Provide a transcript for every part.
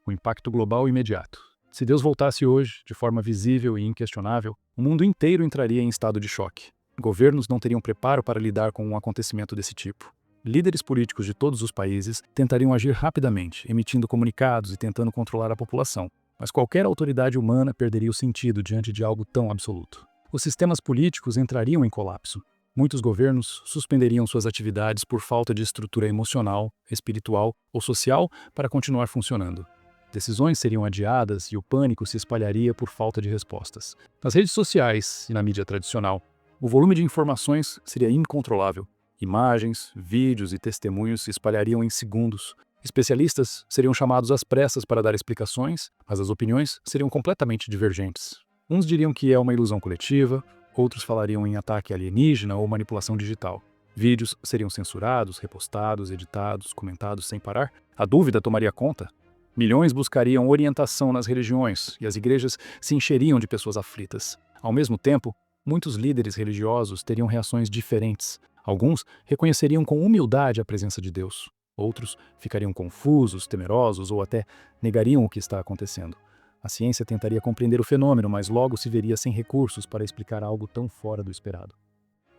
o impacto global imediato. Se Deus voltasse hoje, de forma visível e inquestionável, o mundo inteiro entraria em estado de choque. Governos não teriam preparo para lidar com um acontecimento desse tipo. Líderes políticos de todos os países tentariam agir rapidamente, emitindo comunicados e tentando controlar a população. Mas qualquer autoridade humana perderia o sentido diante de algo tão absoluto. Os sistemas políticos entrariam em colapso. Muitos governos suspenderiam suas atividades por falta de estrutura emocional, espiritual ou social para continuar funcionando. Decisões seriam adiadas e o pânico se espalharia por falta de respostas. Nas redes sociais e na mídia tradicional, o volume de informações seria incontrolável. Imagens, vídeos e testemunhos se espalhariam em segundos. Especialistas seriam chamados às pressas para dar explicações, mas as opiniões seriam completamente divergentes. Uns diriam que é uma ilusão coletiva, outros falariam em ataque alienígena ou manipulação digital. Vídeos seriam censurados, repostados, editados, comentados sem parar. A dúvida tomaria conta. Milhões buscariam orientação nas religiões e as igrejas se encheriam de pessoas aflitas. Ao mesmo tempo, muitos líderes religiosos teriam reações diferentes. Alguns reconheceriam com humildade a presença de Deus. Outros ficariam confusos, temerosos ou até negariam o que está acontecendo. A ciência tentaria compreender o fenômeno, mas logo se veria sem recursos para explicar algo tão fora do esperado.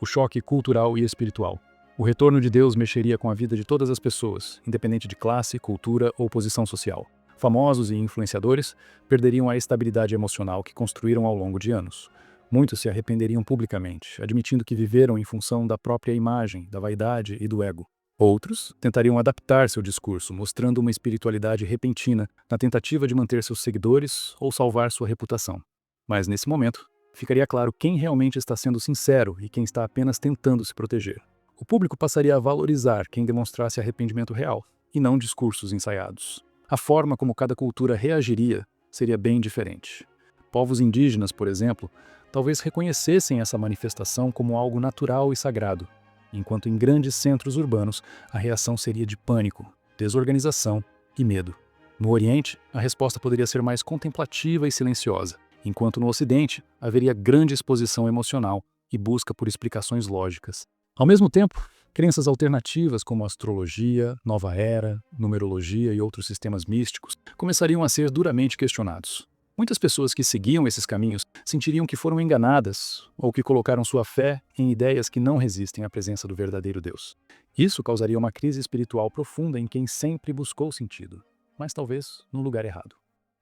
O choque cultural e espiritual. O retorno de Deus mexeria com a vida de todas as pessoas, independente de classe, cultura ou posição social. Famosos e influenciadores perderiam a estabilidade emocional que construíram ao longo de anos. Muitos se arrependeriam publicamente, admitindo que viveram em função da própria imagem, da vaidade e do ego. Outros tentariam adaptar seu discurso, mostrando uma espiritualidade repentina na tentativa de manter seus seguidores ou salvar sua reputação. Mas nesse momento, ficaria claro quem realmente está sendo sincero e quem está apenas tentando se proteger. O público passaria a valorizar quem demonstrasse arrependimento real, e não discursos ensaiados. A forma como cada cultura reagiria seria bem diferente. Povos indígenas, por exemplo, talvez reconhecessem essa manifestação como algo natural e sagrado, enquanto em grandes centros urbanos a reação seria de pânico, desorganização e medo. No Oriente, a resposta poderia ser mais contemplativa e silenciosa, enquanto no Ocidente haveria grande exposição emocional e busca por explicações lógicas. Ao mesmo tempo, crenças alternativas como astrologia, nova era, numerologia e outros sistemas místicos começariam a ser duramente questionados. Muitas pessoas que seguiam esses caminhos sentiriam que foram enganadas ou que colocaram sua fé em ideias que não resistem à presença do verdadeiro Deus. Isso causaria uma crise espiritual profunda em quem sempre buscou sentido, mas talvez no lugar errado.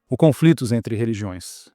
O conflitos entre religiões.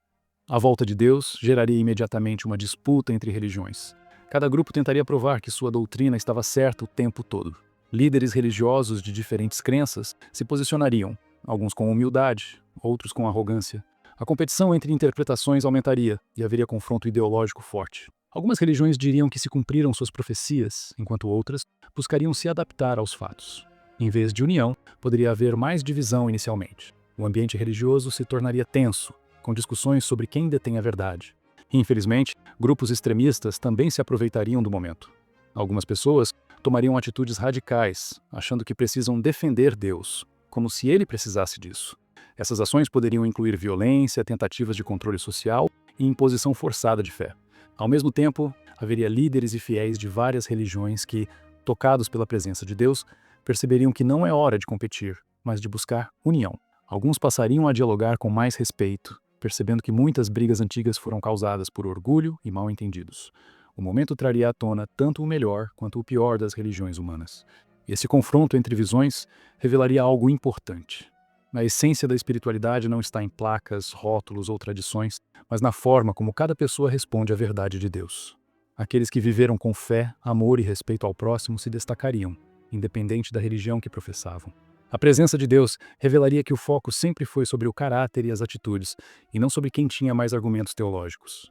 A volta de Deus geraria imediatamente uma disputa entre religiões. Cada grupo tentaria provar que sua doutrina estava certa o tempo todo. Líderes religiosos de diferentes crenças se posicionariam, alguns com humildade, outros com arrogância. A competição entre interpretações aumentaria e haveria confronto ideológico forte. Algumas religiões diriam que se cumpriram suas profecias, enquanto outras buscariam se adaptar aos fatos. Em vez de união, poderia haver mais divisão inicialmente. O ambiente religioso se tornaria tenso, com discussões sobre quem detém a verdade. Infelizmente, grupos extremistas também se aproveitariam do momento. Algumas pessoas tomariam atitudes radicais, achando que precisam defender Deus, como se ele precisasse disso. Essas ações poderiam incluir violência, tentativas de controle social e imposição forçada de fé. Ao mesmo tempo, haveria líderes e fiéis de várias religiões que, tocados pela presença de Deus, perceberiam que não é hora de competir, mas de buscar união. Alguns passariam a dialogar com mais respeito, percebendo que muitas brigas antigas foram causadas por orgulho e mal-entendidos. O momento traria à tona tanto o melhor quanto o pior das religiões humanas. Esse confronto entre visões revelaria algo importante. A essência da espiritualidade não está em placas, rótulos ou tradições, mas na forma como cada pessoa responde à verdade de Deus. Aqueles que viveram com fé, amor e respeito ao próximo se destacariam, independente da religião que professavam. A presença de Deus revelaria que o foco sempre foi sobre o caráter e as atitudes, e não sobre quem tinha mais argumentos teológicos.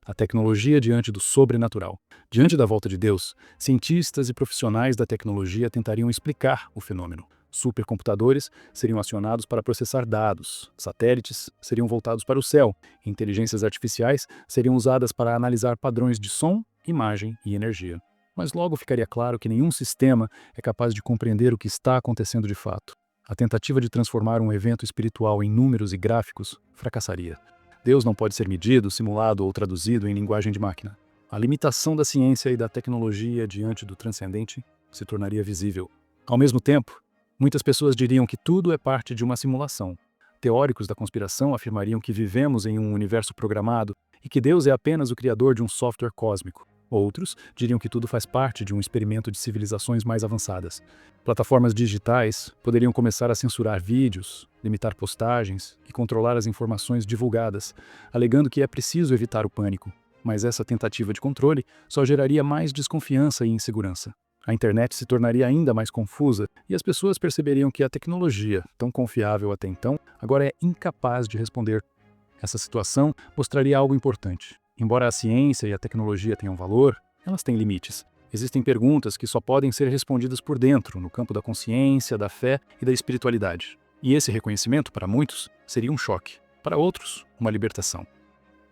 A tecnologia diante do sobrenatural. Diante da volta de Deus, cientistas e profissionais da tecnologia tentariam explicar o fenômeno. Supercomputadores seriam acionados para processar dados, satélites seriam voltados para o céu, e inteligências artificiais seriam usadas para analisar padrões de som, imagem e energia. Mas logo ficaria claro que nenhum sistema é capaz de compreender o que está acontecendo de fato. A tentativa de transformar um evento espiritual em números e gráficos fracassaria. Deus não pode ser medido, simulado ou traduzido em linguagem de máquina. A limitação da ciência e da tecnologia diante do transcendente se tornaria visível. Ao mesmo tempo, muitas pessoas diriam que tudo é parte de uma simulação. Teóricos da conspiração afirmariam que vivemos em um universo programado e que Deus é apenas o criador de um software cósmico. Outros diriam que tudo faz parte de um experimento de civilizações mais avançadas. Plataformas digitais poderiam começar a censurar vídeos, limitar postagens e controlar as informações divulgadas, alegando que é preciso evitar o pânico. Mas essa tentativa de controle só geraria mais desconfiança e insegurança. A internet se tornaria ainda mais confusa e as pessoas perceberiam que a tecnologia, tão confiável até então, agora é incapaz de responder. Essa situação mostraria algo importante. Embora a ciência e a tecnologia tenham valor, elas têm limites. Existem perguntas que só podem ser respondidas por dentro, no campo da consciência, da fé e da espiritualidade. E esse reconhecimento, para muitos, seria um choque. Para outros, uma libertação.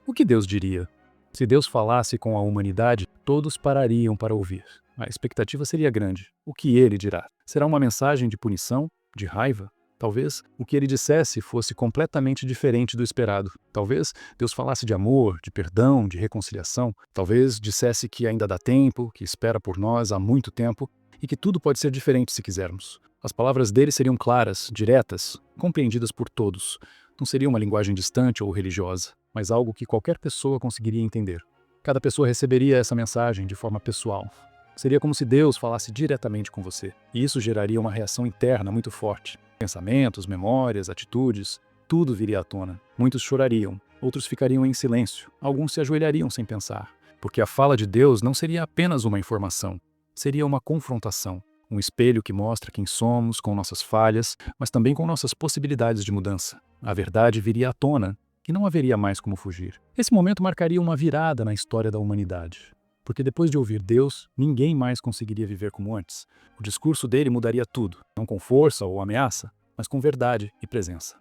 O que Deus diria? Se Deus falasse com a humanidade, todos parariam para ouvir. A expectativa seria grande. O que ele dirá? Será uma mensagem de punição? De raiva? Talvez o que ele dissesse fosse completamente diferente do esperado. Talvez Deus falasse de amor, de perdão, de reconciliação. Talvez dissesse que ainda dá tempo, que espera por nós há muito tempo e que tudo pode ser diferente se quisermos. As palavras dele seriam claras, diretas, compreendidas por todos. Não seria uma linguagem distante ou religiosa, mas algo que qualquer pessoa conseguiria entender. Cada pessoa receberia essa mensagem de forma pessoal. Seria como se Deus falasse diretamente com você, e isso geraria uma reação interna muito forte. Pensamentos, memórias, atitudes, tudo viria à tona. Muitos chorariam, outros ficariam em silêncio, alguns se ajoelhariam sem pensar, porque a fala de Deus não seria apenas uma informação, seria uma confrontação, um espelho que mostra quem somos, com nossas falhas, mas também com nossas possibilidades de mudança. A verdade viria à tona, e não haveria mais como fugir. Esse momento marcaria uma virada na história da humanidade. Porque depois de ouvir Deus, ninguém mais conseguiria viver como antes. O discurso dele mudaria tudo, não com força ou ameaça, mas com verdade e presença.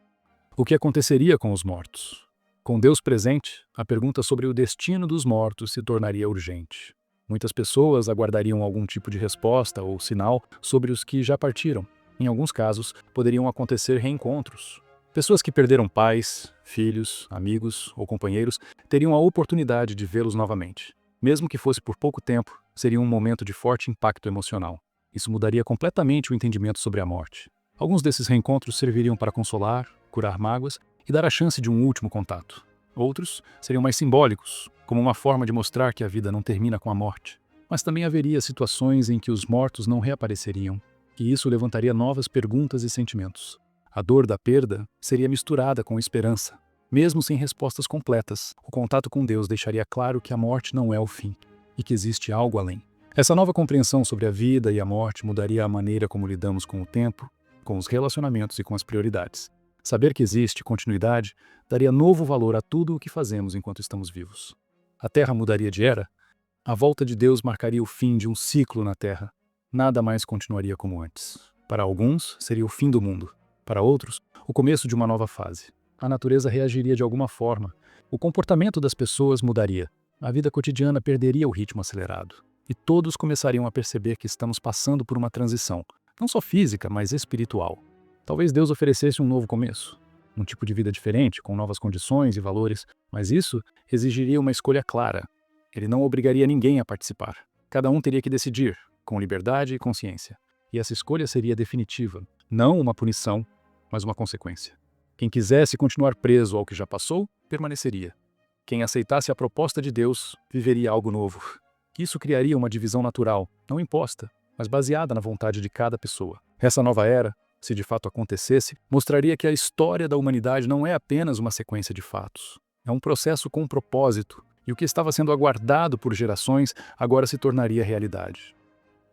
O que aconteceria com os mortos? Com Deus presente, a pergunta sobre o destino dos mortos se tornaria urgente. Muitas pessoas aguardariam algum tipo de resposta ou sinal sobre os que já partiram. Em alguns casos, poderiam acontecer reencontros. Pessoas que perderam pais, filhos, amigos ou companheiros teriam a oportunidade de vê-los novamente. Mesmo que fosse por pouco tempo, seria um momento de forte impacto emocional. Isso mudaria completamente o entendimento sobre a morte. Alguns desses reencontros serviriam para consolar, curar mágoas e dar a chance de um último contato. Outros seriam mais simbólicos, como uma forma de mostrar que a vida não termina com a morte. Mas também haveria situações em que os mortos não reapareceriam, e isso levantaria novas perguntas e sentimentos. A dor da perda seria misturada com esperança. Mesmo sem respostas completas, o contato com Deus deixaria claro que a morte não é o fim e que existe algo além. Essa nova compreensão sobre a vida e a morte mudaria a maneira como lidamos com o tempo, com os relacionamentos e com as prioridades. Saber que existe continuidade daria novo valor a tudo o que fazemos enquanto estamos vivos. A Terra mudaria de era. A volta de Deus marcaria o fim de um ciclo na Terra. Nada mais continuaria como antes. Para alguns, seria o fim do mundo. Para outros, o começo de uma nova fase. A natureza reagiria de alguma forma. O comportamento das pessoas mudaria. A vida cotidiana perderia o ritmo acelerado. E todos começariam a perceber que estamos passando por uma transição, não só física, mas espiritual. Talvez Deus oferecesse um novo começo, um tipo de vida diferente, com novas condições e valores, mas isso exigiria uma escolha clara. Ele não obrigaria ninguém a participar. Cada um teria que decidir, com liberdade e consciência. E essa escolha seria definitiva, não uma punição, mas uma consequência. Quem quisesse continuar preso ao que já passou, permaneceria. Quem aceitasse a proposta de Deus, viveria algo novo. Isso criaria uma divisão natural, não imposta, mas baseada na vontade de cada pessoa. Essa nova era, se de fato acontecesse, mostraria que a história da humanidade não é apenas uma sequência de fatos. É um processo com um propósito, e o que estava sendo aguardado por gerações agora se tornaria realidade.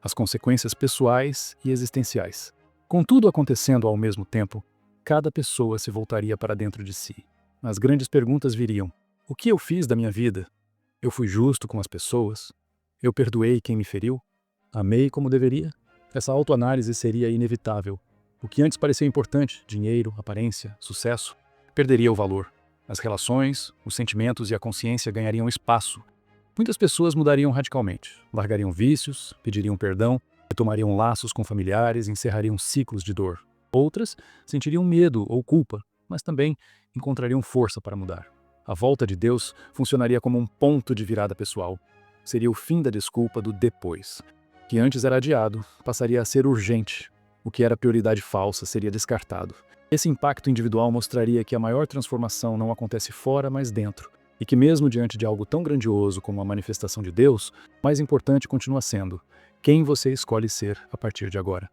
As consequências pessoais e existenciais. Com tudo acontecendo ao mesmo tempo, cada pessoa se voltaria para dentro de si. As grandes perguntas viriam: o que eu fiz da minha vida? Eu fui justo com as pessoas? Eu perdoei quem me feriu? Amei como deveria? Essa autoanálise seria inevitável. O que antes parecia importante, dinheiro, aparência, sucesso, perderia o valor. As relações, os sentimentos e a consciência ganhariam espaço. Muitas pessoas mudariam radicalmente, largariam vícios, pediriam perdão, retomariam laços com familiares e encerrariam ciclos de dor. Outras sentiriam medo ou culpa, mas também encontrariam força para mudar. A volta de Deus funcionaria como um ponto de virada pessoal. Seria o fim da desculpa do depois. O que antes era adiado, passaria a ser urgente. O que era prioridade falsa seria descartado. Esse impacto individual mostraria que a maior transformação não acontece fora, mas dentro, e que mesmo diante de algo tão grandioso como a manifestação de Deus, mais importante continua sendo quem você escolhe ser a partir de agora.